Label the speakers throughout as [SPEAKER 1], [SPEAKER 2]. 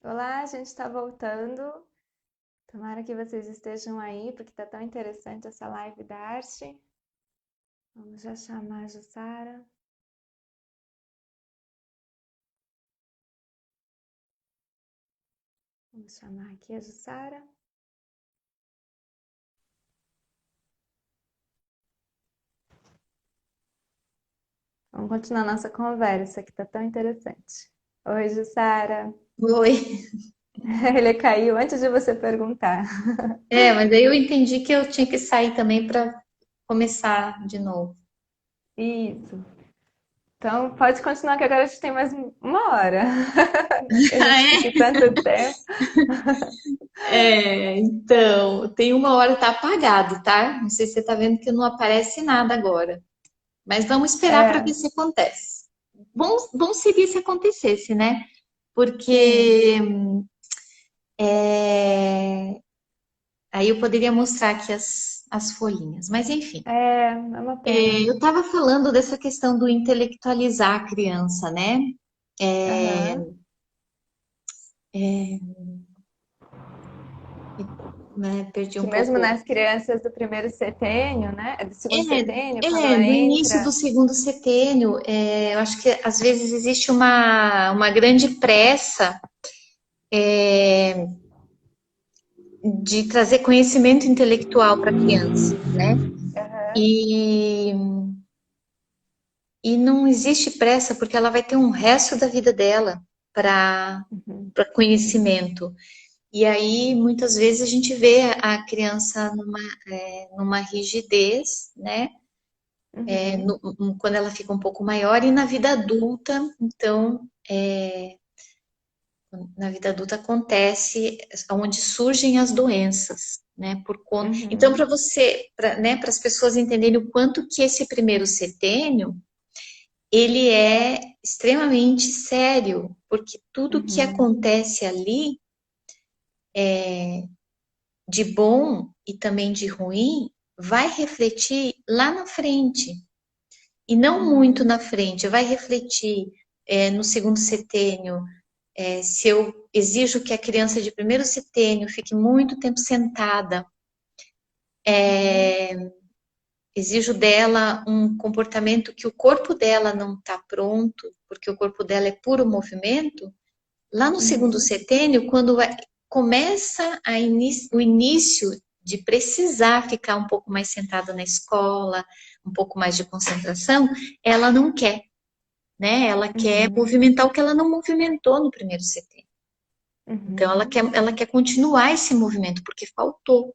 [SPEAKER 1] Olá, a gente está voltando. Tomara que vocês estejam aí, porque está tão interessante essa live da arte. Vamos já chamar a Jussara. Vamos chamar aqui a Jussara. Vamos continuar nossa conversa, que está tão interessante. Oi, Jussara.
[SPEAKER 2] Oi.
[SPEAKER 1] Ele caiu antes de você perguntar.
[SPEAKER 2] Mas aí eu entendi que eu tinha que sair também para começar de novo.
[SPEAKER 1] Isso. Então, pode continuar, que agora a gente tem mais uma hora. Que a gente fique tanto tempo.
[SPEAKER 2] Então, tem uma hora tá apagado, tá? Não sei se você tá vendo que não aparece nada agora. Mas vamos esperar para ver
[SPEAKER 1] É,
[SPEAKER 2] se acontece. Bom seria se acontecesse, né?
[SPEAKER 1] sim.
[SPEAKER 2] Porque é, aí eu poderia mostrar aqui as folhinhas. Mas enfim,
[SPEAKER 1] É uma pena.
[SPEAKER 2] eu estava falando dessa questão do intelectualizar a criança, né?
[SPEAKER 1] Aham.
[SPEAKER 2] Perdi
[SPEAKER 1] Que
[SPEAKER 2] um
[SPEAKER 1] mesmo
[SPEAKER 2] pouco.
[SPEAKER 1] nas crianças do primeiro setênio, né? Do segundo setênio, quando ela
[SPEAKER 2] No início
[SPEAKER 1] entra.
[SPEAKER 2] do segundo setênio, eu acho que às vezes existe uma grande pressa de trazer conhecimento intelectual para a criança, né?
[SPEAKER 1] Aham.
[SPEAKER 2] E, e não existe pressa porque ela vai ter um resto da vida dela para
[SPEAKER 1] Uhum.
[SPEAKER 2] conhecimento. E aí, muitas vezes, a gente vê a criança numa rigidez, né?
[SPEAKER 1] Uhum.
[SPEAKER 2] Quando ela fica um pouco maior, e na vida adulta, então, na vida adulta acontece onde surgem as doenças, né? Por conta. Então,
[SPEAKER 1] Uhum.
[SPEAKER 2] né, para as pessoas entenderem o quanto que esse primeiro setênio ele é extremamente sério, porque tudo que
[SPEAKER 1] Uhum.
[SPEAKER 2] acontece ali de bom e também de ruim vai refletir lá na frente. E não muito
[SPEAKER 1] Uhum.
[SPEAKER 2] na frente, vai refletir no segundo setênio. Se eu exijo que a criança de primeiro setênio fique muito tempo sentada,
[SPEAKER 1] Uhum.
[SPEAKER 2] exijo dela um comportamento que o corpo dela não está pronto, porque o corpo dela é puro movimento. Lá no segundo
[SPEAKER 1] Uhum.
[SPEAKER 2] setênio, começa o início de precisar ficar um pouco mais sentada na escola, um pouco mais de concentração, ela não quer, né? Ela quer
[SPEAKER 1] Uhum.
[SPEAKER 2] movimentar o que ela não movimentou no primeiro setênio. Então,
[SPEAKER 1] Uhum.
[SPEAKER 2] ela quer continuar esse movimento, porque faltou.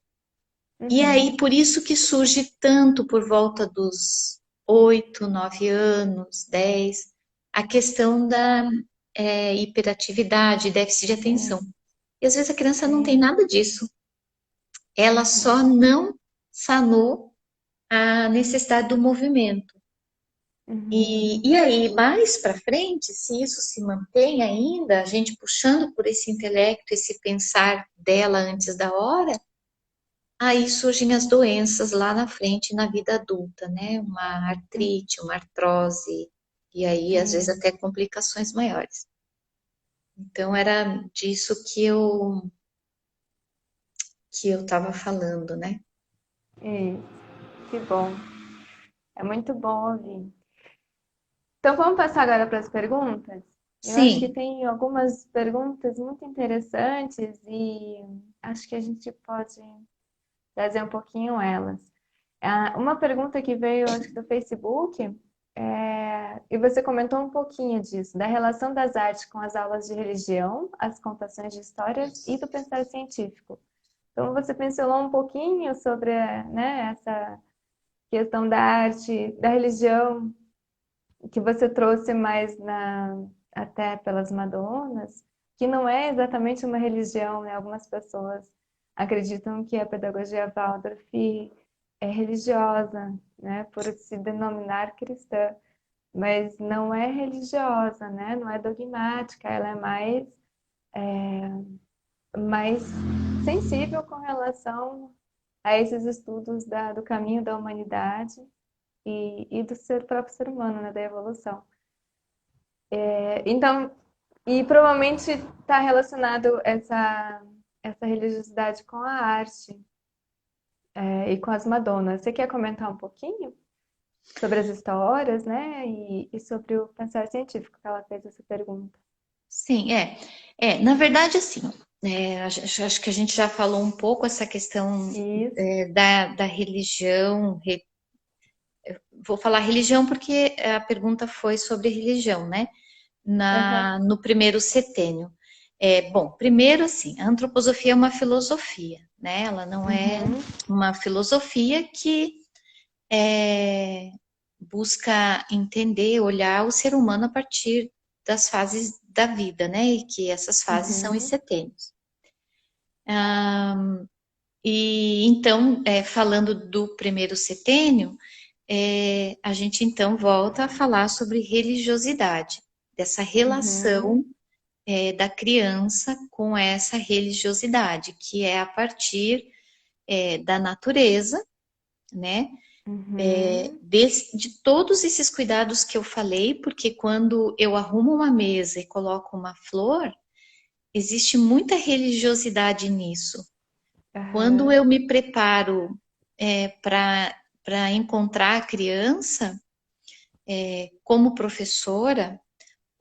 [SPEAKER 2] E
[SPEAKER 1] Uhum.
[SPEAKER 2] aí, por isso que surge tanto por volta dos 8, 9 anos, 10, a questão da hiperatividade, déficit de atenção.
[SPEAKER 1] Sim.
[SPEAKER 2] E às vezes a criança não tem
[SPEAKER 1] Sim.
[SPEAKER 2] nada disso. Ela só
[SPEAKER 1] Uhum.
[SPEAKER 2] não sanou a necessidade do movimento.
[SPEAKER 1] Uhum.
[SPEAKER 2] E aí, mais para frente, se isso se mantém ainda, a gente puxando por esse intelecto, esse pensar dela antes da hora, aí surgem as doenças lá na frente, na vida adulta, né? Uma artrite, uma artrose, e aí, às vezes,
[SPEAKER 1] Sim.
[SPEAKER 2] até complicações maiores. Então, era disso que eu estava falando, né?
[SPEAKER 1] Isso. Que bom. É muito bom ouvir. Então vamos passar agora para as perguntas? Eu acho que
[SPEAKER 2] Sim,
[SPEAKER 1] tem algumas perguntas muito interessantes e acho que a gente pode trazer um pouquinho elas. Uma pergunta que veio, acho que do Facebook, e você comentou um pouquinho disso, da relação das artes com as aulas de religião, as contações de histórias e do pensar científico. Então você pincelou um pouquinho sobre, né, essa questão da arte, da religião que você trouxe mais até pelas Madonas, que não é exatamente uma religião, né? Algumas pessoas acreditam que a pedagogia Waldorf é religiosa, né? Por se denominar cristã, mas não é religiosa, né? Não é dogmática, ela é mais sensível com relação a esses estudos do caminho da humanidade e do próprio ser humano, né? Da evolução. Então, E provavelmente está relacionado essa religiosidade com a arte, e com as Madonas. Você quer comentar um pouquinho sobre as histórias, né? E sobre o pensar científico que ela fez essa pergunta.
[SPEAKER 2] Sim, na verdade, assim, acho que a gente já falou um pouco essa questão
[SPEAKER 1] Isso.
[SPEAKER 2] da religião. Vou falar religião porque a pergunta foi sobre religião, né?
[SPEAKER 1] Aham.
[SPEAKER 2] No primeiro setênio. Bom, primeiro, assim, a antroposofia é uma filosofia, né? Ela não é
[SPEAKER 1] Uhum.
[SPEAKER 2] uma filosofia que é, busca entender, olhar o ser humano a partir das fases da vida, né? E que essas fases são os
[SPEAKER 1] Uhum.
[SPEAKER 2] setênios. E então, falando do primeiro setênio, a gente então volta a falar sobre religiosidade, dessa
[SPEAKER 1] Uhum.
[SPEAKER 2] relação da criança com essa religiosidade, que é a partir da natureza, né?
[SPEAKER 1] Uhum.
[SPEAKER 2] De todos esses cuidados que eu falei, porque quando eu arrumo uma mesa e coloco uma flor, existe muita religiosidade nisso. Quando eu
[SPEAKER 1] Aham.
[SPEAKER 2] me preparo para encontrar a criança, como professora,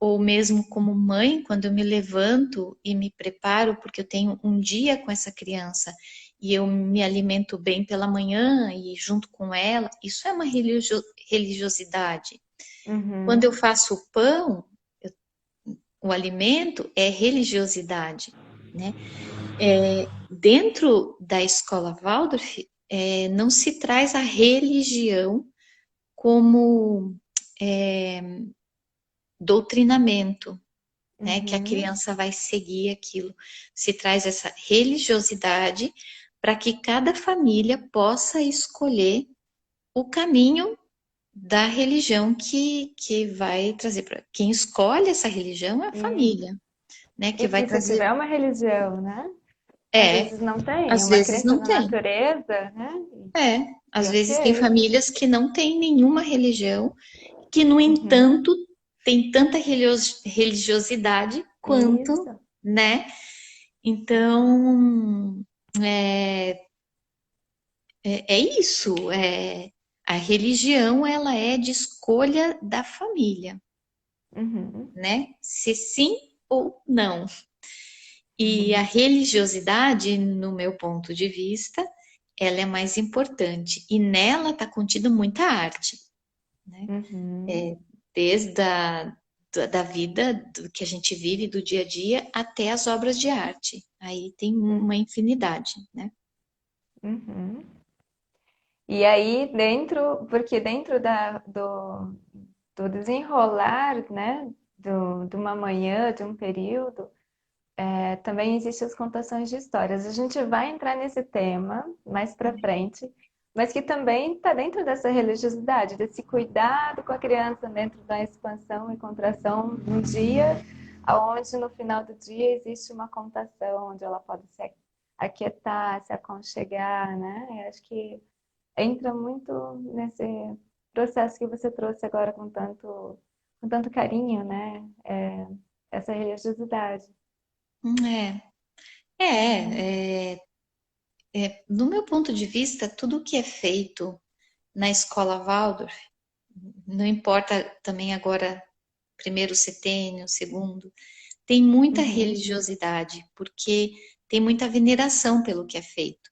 [SPEAKER 2] ou mesmo como mãe, quando eu me levanto e me preparo, porque eu tenho um dia com essa criança e eu me alimento bem pela manhã e junto com ela, isso é uma religiosidade. Quando eu
[SPEAKER 1] Uhum.
[SPEAKER 2] faço o pão, o alimento é religiosidade, né? Dentro da escola Waldorf, não se traz a religião como doutrinamento, né? Que a
[SPEAKER 1] Uhum.
[SPEAKER 2] criança vai seguir aquilo. Se traz essa religiosidade para que cada família possa escolher o caminho da religião que vai trazer para quem escolhe essa religião é a
[SPEAKER 1] Isso.
[SPEAKER 2] família, né? Que vai
[SPEAKER 1] E se
[SPEAKER 2] trazer
[SPEAKER 1] tiver uma religião, né? Às
[SPEAKER 2] é,
[SPEAKER 1] vezes não tem, é
[SPEAKER 2] às
[SPEAKER 1] uma
[SPEAKER 2] vezes
[SPEAKER 1] crença
[SPEAKER 2] não
[SPEAKER 1] na
[SPEAKER 2] tem.
[SPEAKER 1] natureza, né? E
[SPEAKER 2] Às vezes tem
[SPEAKER 1] ok.
[SPEAKER 2] famílias que não têm nenhuma religião, que no
[SPEAKER 1] Uhum.
[SPEAKER 2] entanto tem tanta religiosidade quanto,
[SPEAKER 1] Isso.
[SPEAKER 2] né? Então, é, é isso. A religião, ela é de escolha da família,
[SPEAKER 1] Uhum.
[SPEAKER 2] né? Se sim ou não. E a
[SPEAKER 1] Uhum.
[SPEAKER 2] religiosidade, no meu ponto de vista, ela é mais importante. E nela está contida muita arte, né?
[SPEAKER 1] Uhum.
[SPEAKER 2] Desde da vida que a gente vive, do dia a dia, até as obras de arte. Aí tem uma infinidade, né?
[SPEAKER 1] Uhum. E aí, porque dentro do desenrolar, né, de uma manhã, de um período, também existem as contações de histórias. A gente vai entrar nesse tema mais para frente, mas que também está dentro dessa religiosidade, desse cuidado com a criança dentro da expansão e contração um dia, aonde no final do dia existe uma contação, onde ela pode se aquietar, se aconchegar, né? Eu acho que entra muito nesse processo que você trouxe agora com tanto carinho, né? Essa religiosidade.
[SPEAKER 2] É, no meu ponto de vista, tudo que é feito na escola Waldorf, não importa também agora primeiro setênio, segundo, tem muita
[SPEAKER 1] Uhum,
[SPEAKER 2] religiosidade, porque tem muita veneração pelo que é feito.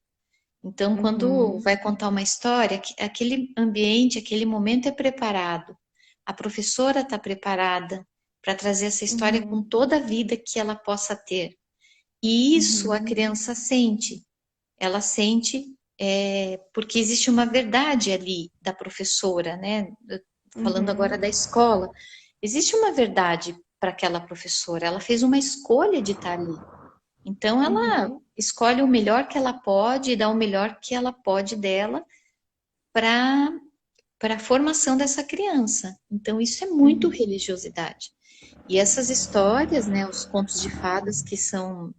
[SPEAKER 2] Então, quando
[SPEAKER 1] uhum,
[SPEAKER 2] vai contar uma história, aquele ambiente, aquele momento é preparado. A professora está preparada para trazer essa história com
[SPEAKER 1] uhum,
[SPEAKER 2] toda a vida que ela possa ter. E isso a
[SPEAKER 1] uhum,
[SPEAKER 2] criança sente. Ela sente porque existe uma verdade ali da professora, né? Falando agora
[SPEAKER 1] uhum,
[SPEAKER 2] da escola, existe uma verdade para aquela professora. Ela fez uma escolha de estar ali. Então, ela
[SPEAKER 1] uhum,
[SPEAKER 2] escolhe o melhor que ela pode e dá o melhor que ela pode dela para a formação dessa criança. Então, isso é muito
[SPEAKER 1] uhum,
[SPEAKER 2] religiosidade. E essas histórias, né, os contos de fadas, que são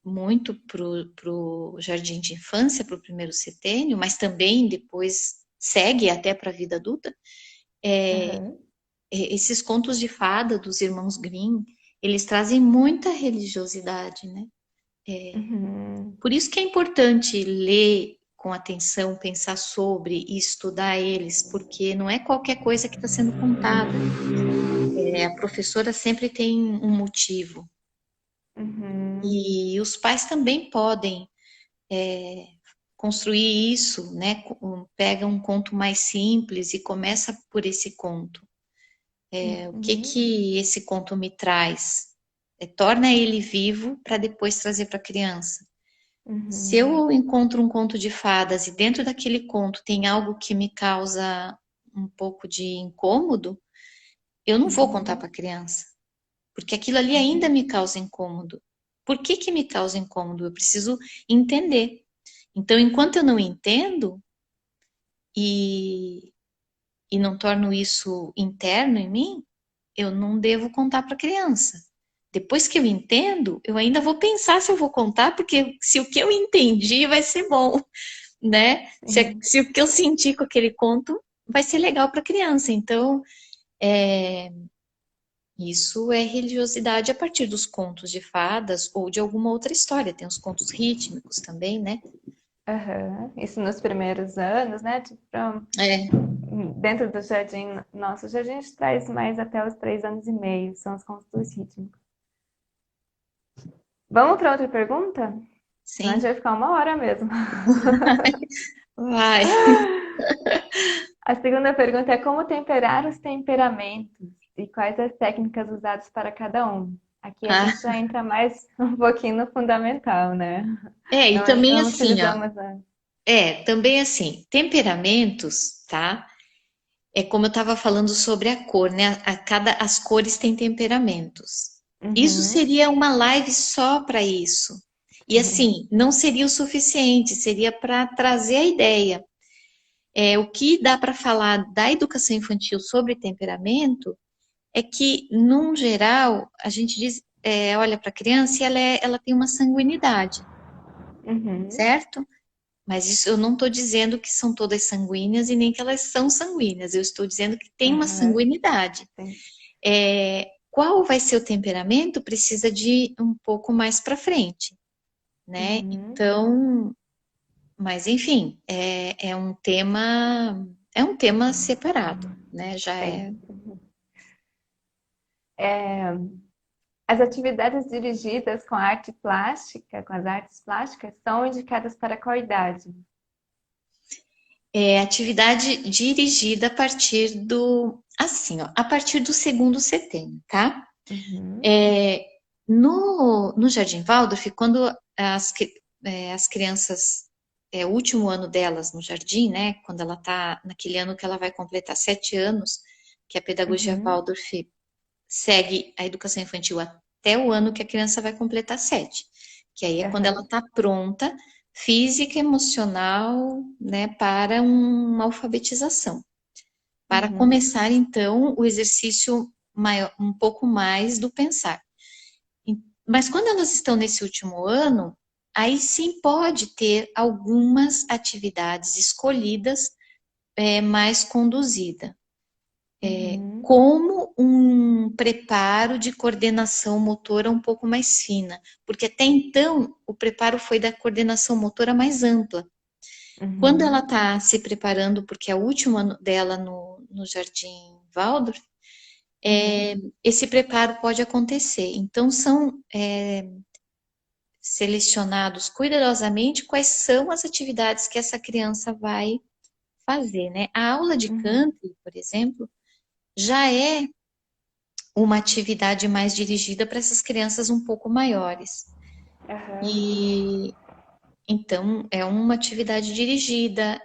[SPEAKER 2] muito pro jardim de infância, para o primeiro setênio, mas também depois segue até para a vida adulta,
[SPEAKER 1] aham,
[SPEAKER 2] esses contos de fada dos irmãos Grimm, eles trazem muita religiosidade, né?
[SPEAKER 1] Uhum.
[SPEAKER 2] Por isso que é importante ler com atenção, pensar sobre e estudar eles, porque não é qualquer coisa que está sendo contada. A professora sempre tem um motivo.
[SPEAKER 1] Uhum.
[SPEAKER 2] E os pais também podem construir isso, né? Pega um conto mais simples e começa por esse conto. O que
[SPEAKER 1] Uhum.
[SPEAKER 2] que esse conto me traz? Torna ele vivo para depois trazer para a criança. Se
[SPEAKER 1] Uhum.
[SPEAKER 2] eu encontro um conto de fadas e dentro daquele conto tem algo que me causa um pouco de incômodo, eu não vou contar
[SPEAKER 1] Uhum.
[SPEAKER 2] para a criança, porque aquilo ali ainda
[SPEAKER 1] Uhum.
[SPEAKER 2] me causa incômodo. Por que que me causa incômodo? Eu preciso entender. Então, enquanto eu não entendo e, e não torno isso interno em mim, eu não devo contar para a criança. Depois que eu entendo, eu ainda vou pensar se eu vou contar, porque se o que eu entendi vai ser bom, né?
[SPEAKER 1] Sim.
[SPEAKER 2] Se o que eu senti com aquele conto vai ser legal para a criança. Então, isso é religiosidade a partir dos contos de fadas ou de alguma outra história. Tem os contos rítmicos também, né?
[SPEAKER 1] Aham. Isso nos primeiros anos, né? Tipo,
[SPEAKER 2] É,
[SPEAKER 1] dentro do jardim, nosso jardim a gente traz mais até os 3 anos e meio, são os contos rítmicos. Vamos para outra pergunta? Senão a gente
[SPEAKER 2] sim.
[SPEAKER 1] vai ficar 1 hora mesmo.
[SPEAKER 2] Vai.
[SPEAKER 1] A segunda pergunta é como temperar os temperamentos e quais as técnicas usadas para cada um. Aqui a
[SPEAKER 2] Ah,
[SPEAKER 1] gente já entra mais um pouquinho no fundamental, né?
[SPEAKER 2] e
[SPEAKER 1] Não,
[SPEAKER 2] também
[SPEAKER 1] não
[SPEAKER 2] assim, ó.
[SPEAKER 1] utilizamos a...
[SPEAKER 2] Também assim, temperamentos, tá? É como eu estava falando sobre a cor, né? As cores têm temperamentos. Isso
[SPEAKER 1] Uhum.
[SPEAKER 2] seria uma live só para isso. E assim, não seria o suficiente, seria para trazer a ideia. O que dá para falar da educação infantil sobre temperamento é que, num geral, a gente diz, olha para a criança e ela tem uma sanguinidade,
[SPEAKER 1] Uhum.
[SPEAKER 2] certo? Mas isso eu não estou dizendo que são todas sanguíneas e nem que elas são sanguíneas. Eu estou dizendo que tem uma
[SPEAKER 1] Aham.
[SPEAKER 2] sanguinidade.
[SPEAKER 1] Sim.
[SPEAKER 2] Qual vai ser o temperamento precisa de um pouco mais para frente, né?
[SPEAKER 1] Uhum.
[SPEAKER 2] Então, mas enfim, é um tema separado, né? Já
[SPEAKER 1] Sim.
[SPEAKER 2] é.
[SPEAKER 1] É, as atividades dirigidas com a arte plástica, com as artes plásticas, são indicadas para qual idade?
[SPEAKER 2] Atividade dirigida a partir assim, ó, a partir do segundo setênio, tá?
[SPEAKER 1] Uhum.
[SPEAKER 2] É, no Jardim Waldorf, quando as crianças, o último ano delas no jardim, né? Quando ela tá naquele ano que ela vai completar 7 anos, que a pedagogia
[SPEAKER 1] Uhum.
[SPEAKER 2] Waldorf segue a educação infantil até o ano que a criança vai completar 7, que aí é quando ela
[SPEAKER 1] Aham.
[SPEAKER 2] está pronta, física, emocional, né, para uma alfabetização. Para
[SPEAKER 1] Uhum.
[SPEAKER 2] começar, então, o exercício maior, um pouco mais do pensar. Mas quando elas estão nesse último ano, aí sim pode ter algumas atividades escolhidas mais conduzida,
[SPEAKER 1] Uhum.
[SPEAKER 2] como um preparo de coordenação motora um pouco mais fina, porque até então o preparo foi da coordenação motora mais ampla. Quando ela
[SPEAKER 1] Uhum.
[SPEAKER 2] está se preparando, porque é o último ano dela no Jardim Waldorf,
[SPEAKER 1] Uhum.
[SPEAKER 2] esse preparo pode acontecer. Então, são selecionados cuidadosamente quais são as atividades que essa criança vai fazer, né? A aula de
[SPEAKER 1] Uhum.
[SPEAKER 2] canto, por exemplo, já é uma atividade mais dirigida para essas crianças um pouco maiores.
[SPEAKER 1] Aham.
[SPEAKER 2] E então é uma atividade dirigida.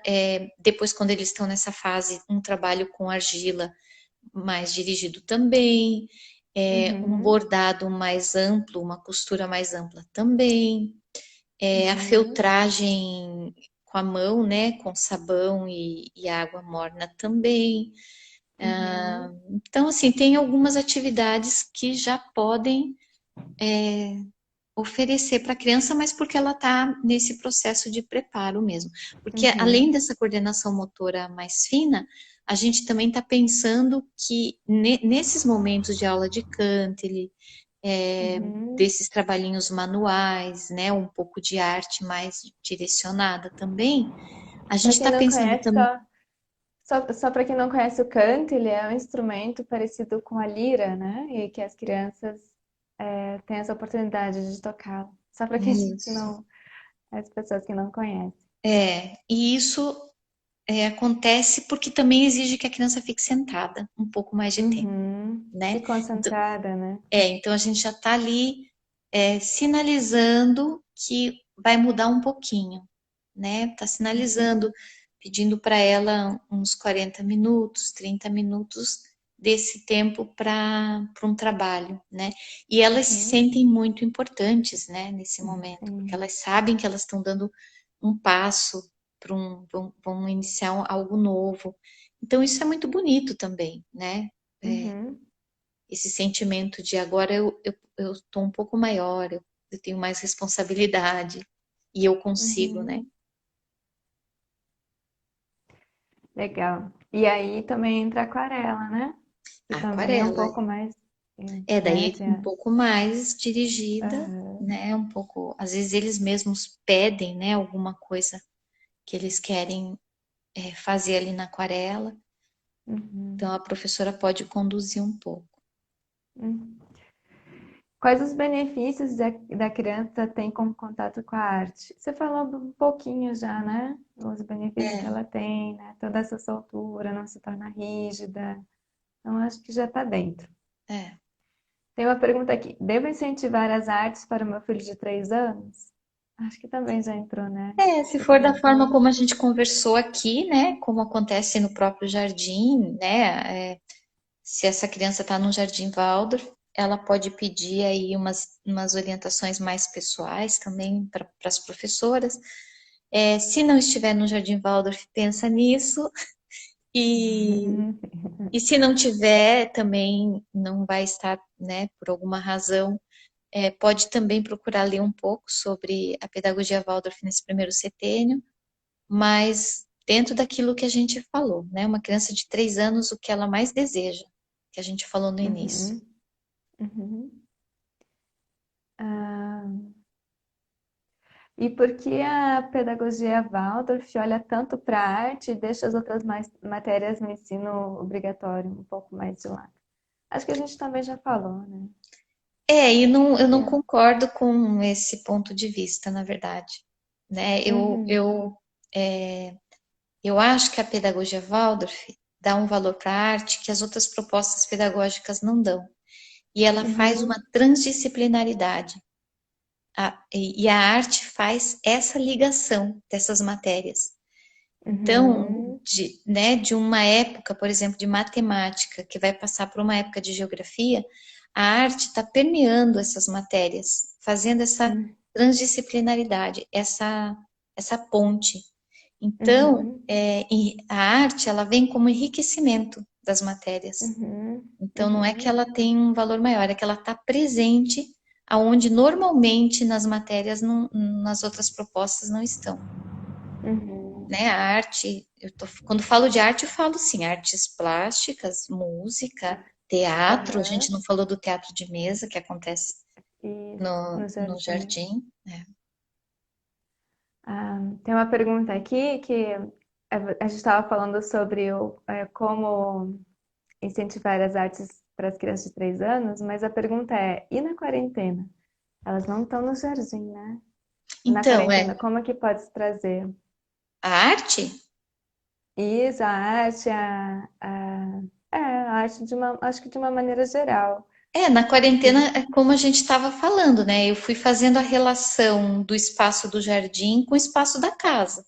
[SPEAKER 2] Depois, quando eles estão nessa fase, um trabalho com argila mais dirigido também. Um
[SPEAKER 1] Uhum.
[SPEAKER 2] bordado mais amplo, uma costura mais ampla também. A
[SPEAKER 1] Uhum.
[SPEAKER 2] feltragem com a mão, né, com sabão e água morna também.
[SPEAKER 1] Uhum.
[SPEAKER 2] Então, assim, tem algumas atividades que já podem oferecer para a criança, mas porque ela está nesse processo de preparo mesmo. Porque além
[SPEAKER 1] Uhum.
[SPEAKER 2] dessa coordenação motora mais fina, a gente também está pensando que nesses momentos de aula de Cantle,
[SPEAKER 1] Uhum.
[SPEAKER 2] desses trabalhinhos manuais, né, um pouco de arte mais direcionada também, a gente
[SPEAKER 1] Para quem
[SPEAKER 2] está
[SPEAKER 1] não
[SPEAKER 2] pensando
[SPEAKER 1] conhece,
[SPEAKER 2] também.
[SPEAKER 1] só para quem não conhece o canto, ele é um instrumento parecido com a lira, né? E que as crianças têm essa oportunidade de tocá-lo. Só para quem
[SPEAKER 2] Isso.
[SPEAKER 1] não, as pessoas que não conhecem.
[SPEAKER 2] E isso acontece porque também exige que a criança fique sentada um pouco mais de tempo,
[SPEAKER 1] Uhum. E
[SPEAKER 2] né? Então,
[SPEAKER 1] concentrada, né?
[SPEAKER 2] então a gente já está ali sinalizando que vai mudar um pouquinho, né? Está sinalizando,
[SPEAKER 1] Uhum.
[SPEAKER 2] pedindo para ela uns 40 minutos, 30 minutos desse tempo para um trabalho, né? E elas se
[SPEAKER 1] Uhum.
[SPEAKER 2] sentem muito importantes, né, nesse momento, porque
[SPEAKER 1] Sim.
[SPEAKER 2] elas sabem que elas estão dando um passo vão iniciar algo novo. Então isso é muito bonito também, né? É,
[SPEAKER 1] Uhum.
[SPEAKER 2] esse sentimento de agora eu estou um pouco maior, eu tenho mais responsabilidade e eu consigo, né?
[SPEAKER 1] Uhum. Legal. E aí também entra a aquarela, né? Que
[SPEAKER 2] A
[SPEAKER 1] também é um
[SPEAKER 2] aquarela
[SPEAKER 1] pouco mais, né?
[SPEAKER 2] daí um pouco mais dirigida,
[SPEAKER 1] Aham.
[SPEAKER 2] né? Um pouco, às vezes eles mesmos pedem, né? Alguma coisa que eles querem fazer ali na aquarela, então
[SPEAKER 1] Uhum.
[SPEAKER 2] a professora pode conduzir um pouco.
[SPEAKER 1] Uhum. Quais os benefícios da criança tem com contato com a arte? Você falou um pouquinho já, né? Os benefícios que
[SPEAKER 2] É,
[SPEAKER 1] ela tem, né? Toda essa soltura, não se torna rígida. Então, acho que já está dentro.
[SPEAKER 2] é.
[SPEAKER 1] Tem uma pergunta aqui. Devo incentivar as artes para o meu filho de 3 anos? Acho que também já entrou, né?
[SPEAKER 2] Se
[SPEAKER 1] Você
[SPEAKER 2] for da forma
[SPEAKER 1] comentou.
[SPEAKER 2] como a gente conversou aqui, né? Como acontece no próprio jardim, né? Se essa criança está no Jardim Waldorf, ela pode pedir aí umas orientações mais pessoais também para as professoras. Se não estiver no Jardim Waldorf, pensa nisso. E, e se não tiver, também não vai estar, né, por alguma razão, pode também procurar ler um pouco sobre a pedagogia Waldorf nesse primeiro setênio, mas dentro daquilo que a gente falou, né? Uma criança de 3 anos, o que ela mais deseja, que a gente falou no início.
[SPEAKER 1] Uhum, uhum. Ah, e por que a pedagogia Waldorf olha tanto para a arte e deixa as outras matérias no ensino obrigatório um pouco mais de lado? Acho que a gente também já falou, né?
[SPEAKER 2] E não, eu não
[SPEAKER 1] Yeah.
[SPEAKER 2] concordo com esse ponto de vista, na verdade, né?
[SPEAKER 1] Uhum,
[SPEAKER 2] Eu acho que a pedagogia Waldorf dá um valor para a arte que as outras propostas pedagógicas não dão. E ela faz uma
[SPEAKER 1] uhum,
[SPEAKER 2] transdisciplinaridade. E a arte faz essa ligação dessas matérias. Então,
[SPEAKER 1] uhum,
[SPEAKER 2] de uma época, por exemplo, de matemática, que vai passar por uma época de geografia, a arte está permeando essas matérias, fazendo essa
[SPEAKER 1] uhum,
[SPEAKER 2] transdisciplinaridade, essa ponte. Então,
[SPEAKER 1] uhum,
[SPEAKER 2] e a arte, ela vem como enriquecimento das matérias.
[SPEAKER 1] uhum,
[SPEAKER 2] Então, não é que
[SPEAKER 1] uhum,
[SPEAKER 2] ela tem um valor maior, é que ela está presente aonde normalmente nas matérias, nas outras propostas não estão,
[SPEAKER 1] uhum.
[SPEAKER 2] né? A arte, quando falo de arte, eu falo sim, artes plásticas, música, teatro. A gente
[SPEAKER 1] Aham.
[SPEAKER 2] não falou do teatro de mesa que acontece
[SPEAKER 1] Isso,
[SPEAKER 2] no,
[SPEAKER 1] no
[SPEAKER 2] no
[SPEAKER 1] jardim.
[SPEAKER 2] jardim, né?
[SPEAKER 1] Ah, tem uma pergunta aqui que a gente estava falando sobre como incentivar as artes para as crianças de 3 anos, mas a pergunta é: e na quarentena? Elas não estão no jardim, né? Na
[SPEAKER 2] Então,
[SPEAKER 1] quarentena, como é que pode se trazer
[SPEAKER 2] a arte
[SPEAKER 1] isso, a arte, a arte acho que de uma maneira geral.
[SPEAKER 2] na quarentena
[SPEAKER 1] E,
[SPEAKER 2] é como a gente estava falando, né? Eu fui fazendo a relação do espaço do jardim com o espaço da casa,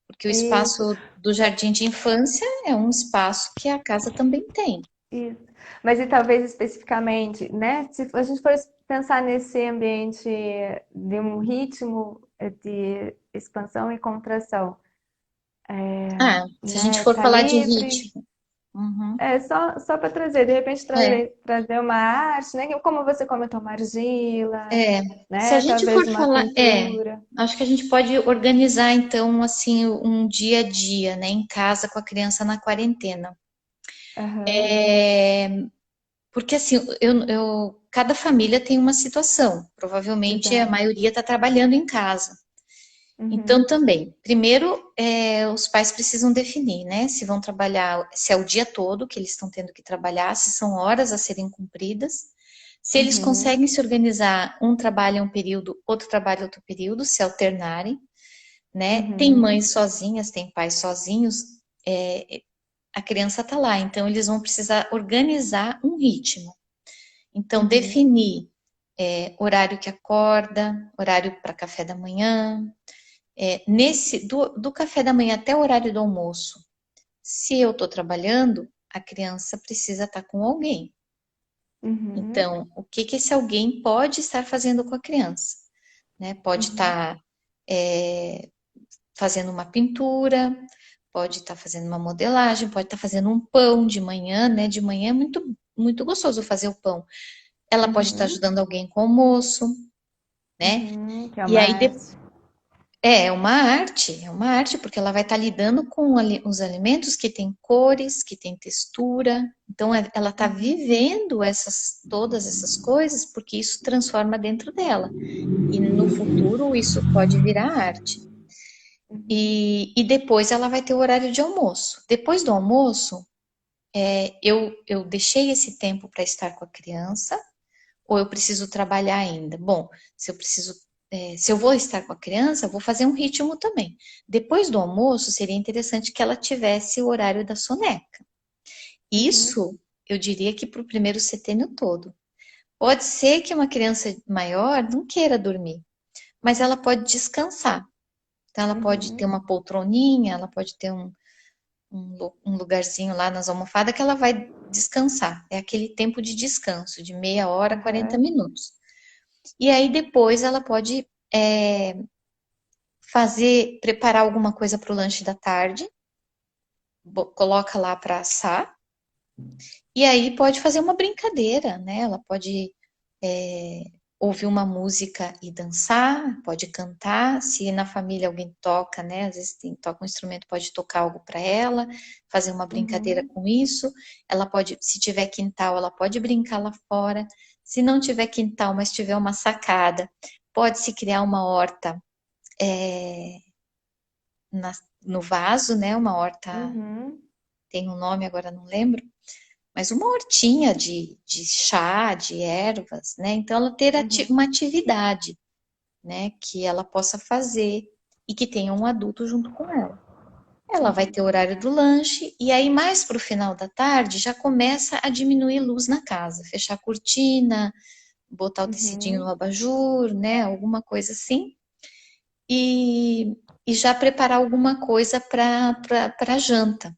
[SPEAKER 2] porque o
[SPEAKER 1] isso,
[SPEAKER 2] espaço do jardim de infância é um espaço que a casa também tem.
[SPEAKER 1] isso. Mas e talvez especificamente, né? Se a gente for pensar nesse ambiente de um ritmo de expansão e contração,
[SPEAKER 2] Se a gente
[SPEAKER 1] né?
[SPEAKER 2] for
[SPEAKER 1] Tá
[SPEAKER 2] falar de
[SPEAKER 1] livre.
[SPEAKER 2] ritmo, uhum,
[SPEAKER 1] É só para trazer, de repente
[SPEAKER 2] é,
[SPEAKER 1] trazer uma arte, né? Como você comentou, uma argila,
[SPEAKER 2] é. Se a
[SPEAKER 1] né?
[SPEAKER 2] gente for
[SPEAKER 1] Talvez uma
[SPEAKER 2] falar,
[SPEAKER 1] pintura.
[SPEAKER 2] acho que a gente pode organizar então assim um dia a dia, né, em casa com a criança na quarentena.
[SPEAKER 1] Aham,
[SPEAKER 2] Porque assim, cada família tem uma situação. Provavelmente a
[SPEAKER 1] exato.
[SPEAKER 2] maioria está trabalhando em casa. Então,
[SPEAKER 1] Uhum,
[SPEAKER 2] também, primeiro, os pais precisam definir, né? Se vão trabalhar, se é o dia todo que eles estão tendo que trabalhar, se são horas a serem cumpridas, se eles
[SPEAKER 1] uhum,
[SPEAKER 2] conseguem se organizar, um trabalha um período, outro trabalha outro período, se alternarem, né? Tem
[SPEAKER 1] uhum,
[SPEAKER 2] mães sozinhas, tem pais sozinhos, a criança está lá, então eles vão precisar organizar um ritmo. Então,
[SPEAKER 1] uhum,
[SPEAKER 2] definir horário que acorda, horário para café da manhã, do café da manhã até o horário do almoço, se eu estou trabalhando, a criança precisa estar com alguém.
[SPEAKER 1] uhum,
[SPEAKER 2] Então, o que que esse alguém pode estar fazendo com a criança? Né? Pode
[SPEAKER 1] uhum,
[SPEAKER 2] estar fazendo uma pintura, pode estar fazendo uma modelagem, pode estar fazendo um pão de manhã, né? De manhã é muito gostoso fazer o pão. Ela pode estar
[SPEAKER 1] uhum,
[SPEAKER 2] ajudando alguém com o almoço, né?
[SPEAKER 1] uhum, que é
[SPEAKER 2] E
[SPEAKER 1] uma
[SPEAKER 2] aí
[SPEAKER 1] arte.
[SPEAKER 2] é uma arte, porque ela vai estar lidando com os alimentos que têm cores, que têm textura. Então, ela está
[SPEAKER 1] Uhum,
[SPEAKER 2] vivendo todas essas coisas, porque isso transforma dentro dela. E no futuro, isso pode virar arte.
[SPEAKER 1] uhum,
[SPEAKER 2] E depois ela vai ter o horário de almoço. Depois do almoço, eu deixei esse tempo para estar com a criança, ou eu preciso trabalhar ainda? Bom, se eu vou estar com a criança, eu vou fazer um ritmo também. Depois do almoço, seria interessante que ela tivesse o horário da soneca.
[SPEAKER 1] uhum,
[SPEAKER 2] Isso, eu diria que para o primeiro setênio todo. Pode ser que uma criança maior não queira dormir, mas ela pode descansar. Então, ela pode ter
[SPEAKER 1] uhum,
[SPEAKER 2] uma poltroninha, ela pode ter um lugarzinho lá nas almofadas que ela vai descansar. É aquele tempo de descanso, de meia hora, 40
[SPEAKER 1] aham,
[SPEAKER 2] minutos. E aí depois ela pode preparar alguma coisa para o lanche da tarde, coloca lá para assar, e aí pode fazer uma brincadeira, né? Ela pode ouvir uma música e dançar, pode cantar, se na família alguém toca, né? Às vezes toca um instrumento, pode tocar algo para ela, fazer uma brincadeira
[SPEAKER 1] uhum,
[SPEAKER 2] com isso. Ela pode, se tiver quintal, ela pode brincar lá fora. Se não tiver quintal, mas tiver uma sacada, pode se criar uma horta no vaso, né? Uma horta,
[SPEAKER 1] uhum,
[SPEAKER 2] tem um nome, agora não lembro, mas uma hortinha de chá, de ervas, né? Então ela ter
[SPEAKER 1] uhum,
[SPEAKER 2] uma atividade, né? Que ela possa fazer e que tenha um adulto junto com ela. Ela vai
[SPEAKER 1] uhum,
[SPEAKER 2] ter o horário do lanche e aí mais para o final da tarde já começa a diminuir luz na casa, fechar a cortina, botar o tecidinho no
[SPEAKER 1] uhum,
[SPEAKER 2] abajur, né? Alguma coisa assim. E, e já preparar alguma coisa para janta.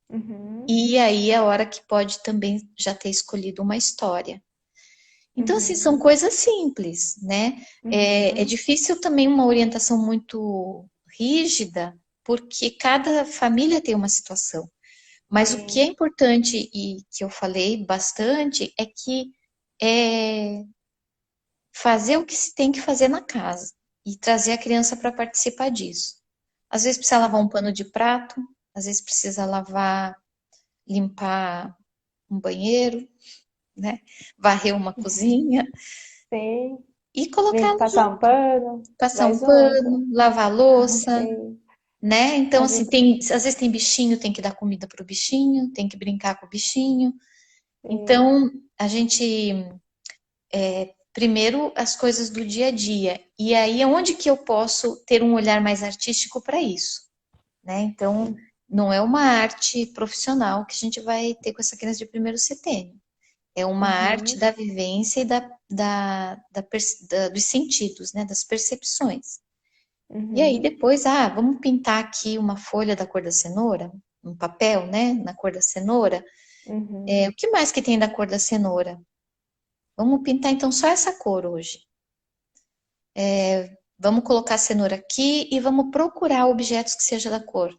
[SPEAKER 1] uhum,
[SPEAKER 2] E aí é a hora que pode também já ter escolhido uma história. Então, assim, são
[SPEAKER 1] uhum,
[SPEAKER 2] coisas simples, né? É
[SPEAKER 1] uhum,
[SPEAKER 2] difícil também uma orientação muito rígida, porque cada família tem uma situação. Mas o que é
[SPEAKER 1] sim,
[SPEAKER 2] importante e que eu falei bastante é que é fazer o que se tem que fazer na casa e trazer a criança para participar disso. Às vezes precisa lavar um
[SPEAKER 1] sim,
[SPEAKER 2] pano de prato, às vezes precisa limpar um banheiro, né? Varrer uma cozinha
[SPEAKER 1] sim.
[SPEAKER 2] e colocar
[SPEAKER 1] Passar um pano,
[SPEAKER 2] passar
[SPEAKER 1] vai
[SPEAKER 2] um
[SPEAKER 1] junto.
[SPEAKER 2] pano, lavar a louça,
[SPEAKER 1] Sim.
[SPEAKER 2] né? Então,
[SPEAKER 1] A
[SPEAKER 2] assim,
[SPEAKER 1] gente,
[SPEAKER 2] às vezes tem bichinho, tem que dar comida para o bichinho, tem que brincar com o bichinho.
[SPEAKER 1] sim.
[SPEAKER 2] Então, a gente primeiro as coisas do dia a dia. E aí é onde que eu posso ter um olhar mais artístico para isso, né? Então, não é uma arte profissional que a gente vai ter com essa criança de primeiro setênio. É uma arte
[SPEAKER 1] Uhum,
[SPEAKER 2] da vivência e dos sentidos, né? Das percepções. E aí
[SPEAKER 1] uhum,
[SPEAKER 2] depois, vamos pintar aqui uma folha da cor da cenoura, um papel, né? Na cor da cenoura.
[SPEAKER 1] uhum,
[SPEAKER 2] O que mais que tem da cor da cenoura? Vamos pintar então só essa cor hoje. Vamos colocar a cenoura aqui e vamos procurar objetos que seja da cor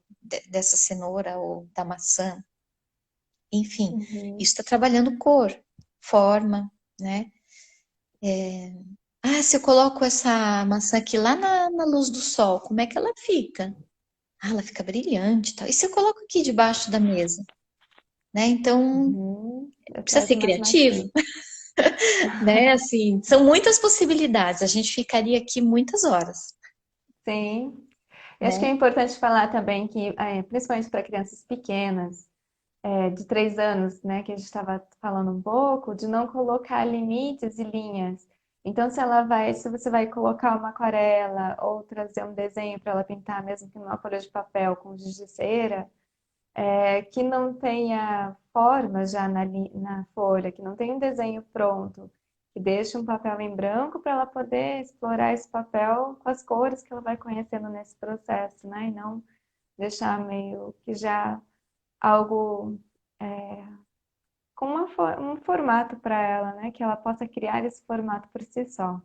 [SPEAKER 2] dessa cenoura ou da maçã. Enfim,
[SPEAKER 1] uhum,
[SPEAKER 2] isso está trabalhando cor, forma, né? Se eu coloco essa maçã aqui lá na luz do sol, como é que ela fica? Ela fica brilhante, e tal. E se eu coloco aqui debaixo da mesa? né? Então,
[SPEAKER 1] Uhum.
[SPEAKER 2] precisa
[SPEAKER 1] Traz
[SPEAKER 2] ser
[SPEAKER 1] umas mais.
[SPEAKER 2] criativo, né? Assim, são muitas possibilidades. A gente ficaria aqui muitas horas,
[SPEAKER 1] Sim. Eu acho que é
[SPEAKER 2] né?
[SPEAKER 1] importante falar também que, principalmente para crianças pequenas, de 3 anos, né, que a gente estava falando um pouco, de não colocar limites e linhas. Então, se você vai colocar uma aquarela ou trazer um desenho para ela pintar, mesmo que numa folha de papel com giz de cera, que não tenha forma já na folha, que não tenha um desenho pronto, que deixe um papel em branco para ela poder explorar esse papel com as cores que ela vai conhecendo nesse processo, né? E não deixar meio que já algo com um formato para ela, né? Que ela possa criar esse formato por si só.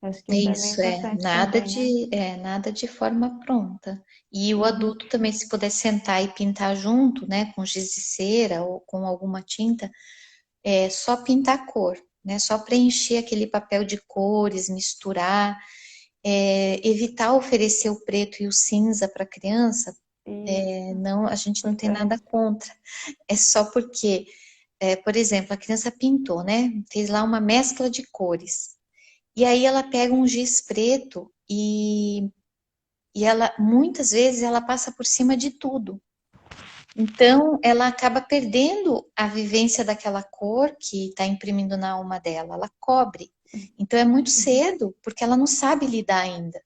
[SPEAKER 1] Acho que isso é bem
[SPEAKER 2] Isso
[SPEAKER 1] importante também, né?
[SPEAKER 2] nada de forma pronta. E o
[SPEAKER 1] Uhum,
[SPEAKER 2] adulto também, se puder sentar e pintar junto, né, com giz de cera ou com alguma tinta, é só pintar a cor, né? Só preencher aquele papel de cores, misturar, evitar oferecer o preto e o cinza para a criança.
[SPEAKER 1] isso,
[SPEAKER 2] Não, a gente não tem nada
[SPEAKER 1] importante.
[SPEAKER 2] contra. É só porque, por exemplo, a criança pintou, né? Fez lá uma mescla de cores. E aí ela pega um giz preto e ela, muitas vezes, ela passa por cima de tudo. Então, ela acaba perdendo a vivência daquela cor que está imprimindo na alma dela. Ela cobre. Então, é muito cedo, porque ela não sabe lidar ainda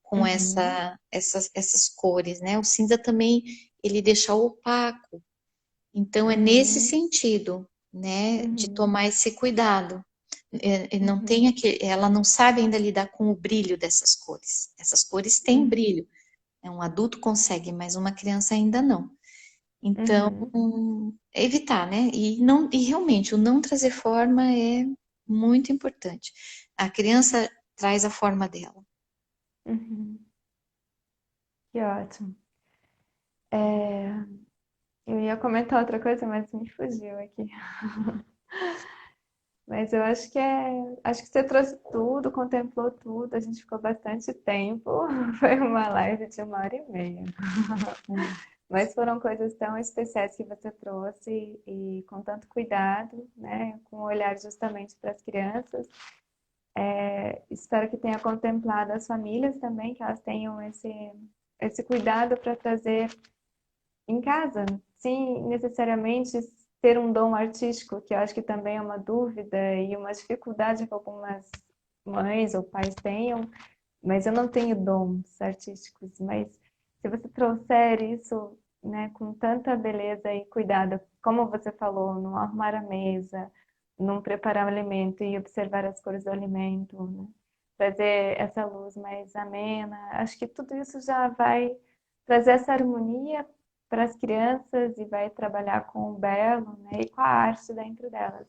[SPEAKER 2] com
[SPEAKER 1] Uhum,
[SPEAKER 2] essas cores, né? O cinza também, ele deixa opaco. Então, é nesse
[SPEAKER 1] uhum,
[SPEAKER 2] sentido, né, de
[SPEAKER 1] uhum,
[SPEAKER 2] tomar esse cuidado. Não tem
[SPEAKER 1] uhum,
[SPEAKER 2] ela não sabe ainda lidar com o brilho dessas cores. Essas cores têm
[SPEAKER 1] uhum,
[SPEAKER 2] brilho. Um adulto consegue, mas uma criança ainda não. Então,
[SPEAKER 1] uhum,
[SPEAKER 2] evitar, né? E realmente o não trazer forma é muito importante. A criança traz a forma dela.
[SPEAKER 1] uhum. Que ótimo. É, eu ia comentar outra coisa, mas me fugiu aqui. Mas eu acho que você trouxe tudo, contemplou tudo. A gente ficou bastante tempo. Foi uma live de 1 hora e meia. Mas foram coisas tão especiais que você trouxe e com tanto cuidado, né? Com um olhar justamente para as crianças. Espero que tenha contemplado as famílias também, que elas tenham esse cuidado para trazer em casa, sem necessariamente ter um dom artístico, que eu acho que também é uma dúvida e uma dificuldade que algumas mães ou pais tenham, mas eu não tenho dons artísticos, mas se você trouxer isso, né, com tanta beleza e cuidado, como você falou, não arrumar a mesa, não preparar o alimento e observar as cores do alimento, né? Trazer essa luz mais amena, acho que tudo isso já vai trazer essa harmonia para as crianças e vai trabalhar com o belo, né, e com a arte dentro delas.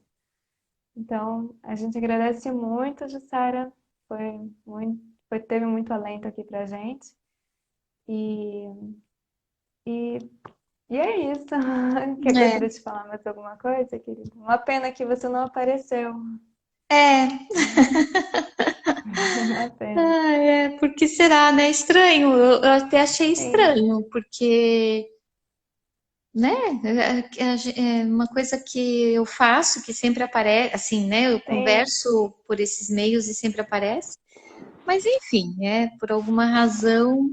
[SPEAKER 1] Então, a gente agradece muito, Jussara. Foi muito, teve muito alento aqui pra gente. E, e, e é isso. Quer que eu
[SPEAKER 2] É,
[SPEAKER 1] queria te falar mais alguma coisa, querido? Uma pena que você não apareceu.
[SPEAKER 2] é,
[SPEAKER 1] Uma pena.
[SPEAKER 2] por que será, né? Estranho. Eu até achei
[SPEAKER 1] Sim,
[SPEAKER 2] estranho, porque, né? É uma coisa que eu faço, que sempre aparece, assim, né? Eu
[SPEAKER 1] sim.
[SPEAKER 2] converso por esses meios e sempre aparece. Mas enfim, por alguma razão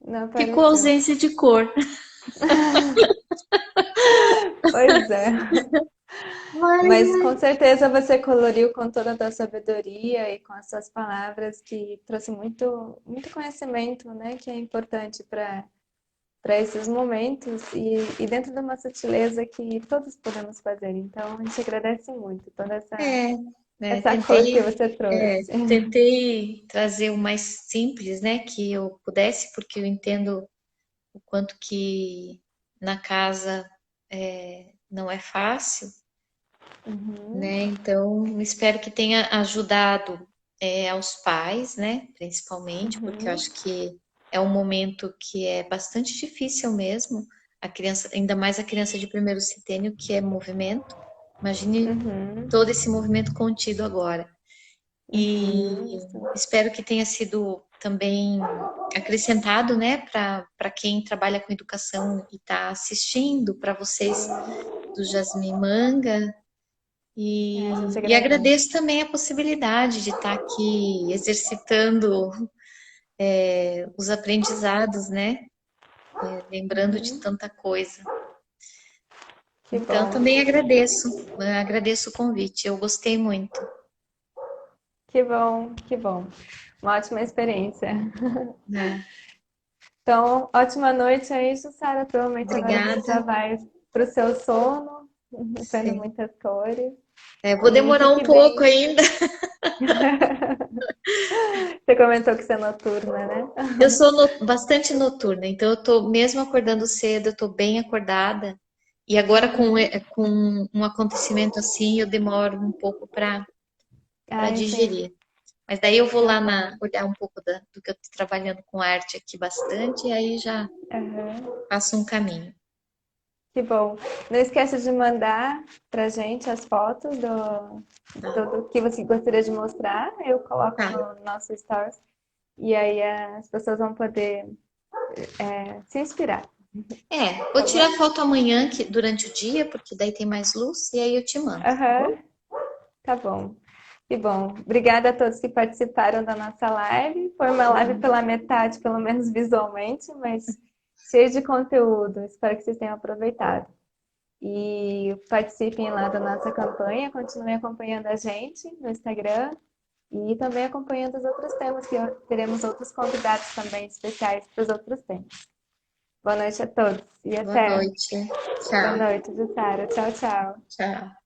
[SPEAKER 1] Não
[SPEAKER 2] ficou
[SPEAKER 1] apareceu.
[SPEAKER 2] ausência de cor.
[SPEAKER 1] Pois é.
[SPEAKER 2] Mas
[SPEAKER 1] Mas com certeza você coloriu com toda a tua sabedoria e com as suas palavras que trouxe muito, muito conhecimento, né? Que é importante para esses momentos e dentro de uma sutileza que todos podemos fazer. Então, a gente agradece muito toda
[SPEAKER 2] é,
[SPEAKER 1] essa cor que você
[SPEAKER 2] é,
[SPEAKER 1] trouxe.
[SPEAKER 2] tentei trazer o mais simples, né, que eu pudesse, porque eu entendo o quanto que na casa não é fácil,
[SPEAKER 1] Uhum,
[SPEAKER 2] né? Então, espero que tenha ajudado aos pais, né, principalmente, porque eu
[SPEAKER 1] uhum,
[SPEAKER 2] acho que é um momento que é bastante difícil mesmo. A criança, ainda mais a criança de primeiro centênio, que é movimento. Imagine
[SPEAKER 1] uhum,
[SPEAKER 2] todo esse movimento contido agora. E
[SPEAKER 1] uhum.
[SPEAKER 2] espero que tenha sido também acrescentado, né, para quem trabalha com educação e está assistindo, para vocês do Jasmine Manga.
[SPEAKER 1] A gente
[SPEAKER 2] E
[SPEAKER 1] agradece.
[SPEAKER 2] agradeço também a possibilidade de estar aqui exercitando os aprendizados, né? Lembrando de
[SPEAKER 1] Uhum.
[SPEAKER 2] tanta coisa.
[SPEAKER 1] Que
[SPEAKER 2] Então,
[SPEAKER 1] bom,
[SPEAKER 2] também agradeço o convite, eu gostei muito.
[SPEAKER 1] que bom, que bom. Uma ótima experiência.
[SPEAKER 2] Né?
[SPEAKER 1] Então, ótima noite aí, Jussara. Provavelmente agora você já
[SPEAKER 2] Obrigada.
[SPEAKER 1] vai para o seu sono, vendo
[SPEAKER 2] Sim.
[SPEAKER 1] muitas cores.
[SPEAKER 2] Vou
[SPEAKER 1] E
[SPEAKER 2] demorar um
[SPEAKER 1] fique
[SPEAKER 2] pouco
[SPEAKER 1] bem.
[SPEAKER 2] ainda.
[SPEAKER 1] Você comentou que você é noturna, né?
[SPEAKER 2] Eu sou bastante noturna, então eu tô mesmo acordando cedo, eu tô bem acordada. E agora
[SPEAKER 1] Uhum.
[SPEAKER 2] com um acontecimento assim, eu demoro um pouco para
[SPEAKER 1] Ah, entendi.
[SPEAKER 2] digerir. Mas daí eu vou
[SPEAKER 1] Tá
[SPEAKER 2] lá
[SPEAKER 1] bom.
[SPEAKER 2] olhar um pouco do que eu estou trabalhando com arte aqui bastante, e aí já
[SPEAKER 1] Aham.
[SPEAKER 2] faço um caminho.
[SPEAKER 1] Que bom. Não esqueça de mandar pra gente as fotos
[SPEAKER 2] Tá?
[SPEAKER 1] do que você gostaria de mostrar. Eu coloco
[SPEAKER 2] Tá.
[SPEAKER 1] no nosso stories. E aí as pessoas vão poder se inspirar,
[SPEAKER 2] Vou
[SPEAKER 1] tá
[SPEAKER 2] tirar
[SPEAKER 1] bom?
[SPEAKER 2] foto amanhã durante o dia, porque daí tem mais luz, e aí eu te mando, tá bom?
[SPEAKER 1] Aham, tá bom. Que bom. Obrigada a todos que participaram da nossa live. Foi uma live pela metade, pelo menos visualmente, mas cheia de conteúdo. Espero que vocês tenham aproveitado. E participem lá da nossa campanha, continuem acompanhando a gente no Instagram e também acompanhando os outros temas, que teremos outros convidados também especiais para os outros temas. Boa noite a todos e
[SPEAKER 2] Boa
[SPEAKER 1] até.
[SPEAKER 2] noite.
[SPEAKER 1] Boa
[SPEAKER 2] Tchau.
[SPEAKER 1] noite, Jussara. Tchau, tchau.
[SPEAKER 2] Tchau.